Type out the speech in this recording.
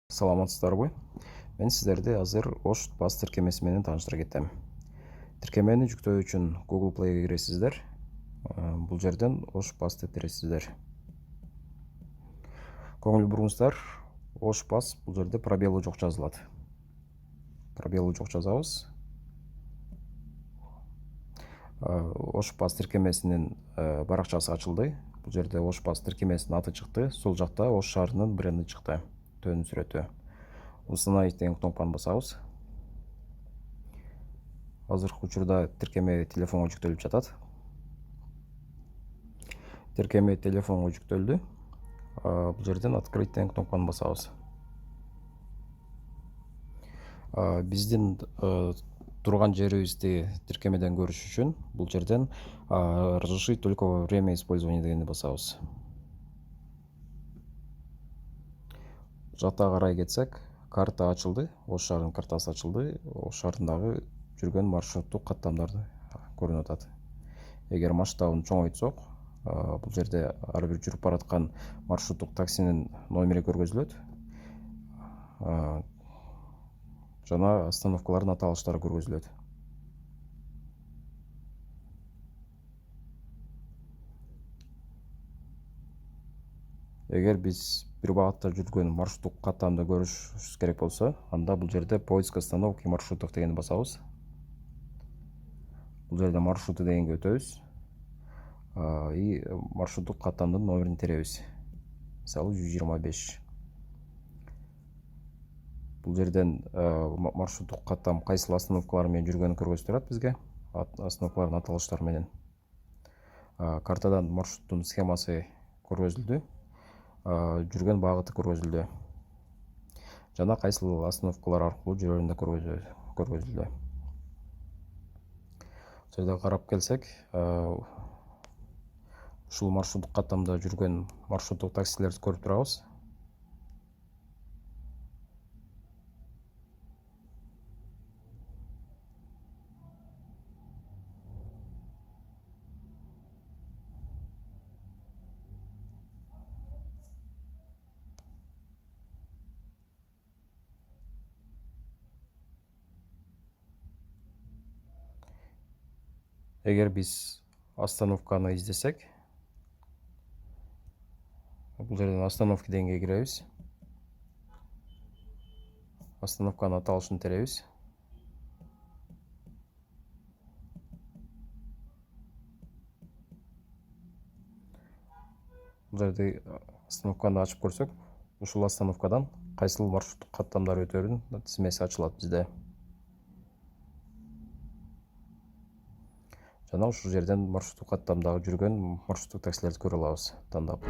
Саламатсыздарбы? Мен сиздерди азыр Ош бас тиркемеси менен тааныштыра кетем. Тиркемени жүктөө үчүн Google Play'ге киресиздер. Бул жерден Ош бас деп бересиздер. Көңүл буруңуздар, Ош бас бул жерде пробелу жок жазылат. Пробелу жок жазабыз. Ош бас тиркемесинин баракчасы ачылды. Бул жерде Ош бас тиркемесинин аты чыкты. Сол жакта Ош шаарынын бренди чыкты. Төөнүн сүрөтү. Устанавить деген кнопканы басабыз. Азыркы учурда тиркеме телефонго жүктөлүп жатат. Тиркеме телефонго жүктөлдү. Бул жерден открыть деген кнопканы басабыз. Биздин турган жерибизди тиркемеден көрүш үчүн бул жерден разрешить только во время использования дегенди басабыз. Жакта карай кетсек, карта ачылды. Ош шаарынын картасы ачылды. Ош шаарындагы жүргөн маршруттук каттамдарды көрүнүп атат. Эгер масштабын чоңойтсок, бул жерде ар бир жүрүп бараткан маршруттук таксинин номери көргөзүлөт. Жана остановкалардын аталыштары көргөзүлөт. Эгер биз бир багытта жүргөн маршруттук каттамды көрүшүбүз керек болсо, анда бул жерде поиск остановки маршрутов дегенди басабыз. Бул жерде маршруты дегенге өтөбүз. И маршруттук каттамдын номерин теребиз. Мисалы 125. Бул жерден маршруттук каттам кайсыл остановкалар менен жүргөнүн көргөзүп турат бизге, остановкалардын аталыштары менен. Картадан маршруттун схемасы көргөзүлдү. Жүргөн багыты көргөзүлдү. Жана кайсыл остановкалар аркылуу жүрөрүн да көргөзүлдү. Жерде карап келсек, ушул маршруттук каттамда жүргөн маршруттук таксилерди көрүп турабыз. Эгер биз остановканы издесек, бул жерден остановки дегенге киребиз. Остановканын аталышын теребиз. Бул жерде остановканы ачып көрсөк, ушул остановкадан кайсыл маршруттук каттамдар өтөрүн тизмеси ачылат бизде. Жана ушул жерден маршруттук каттамдагы жүргөн маршруттук таксилерди көрө алабыз тандап.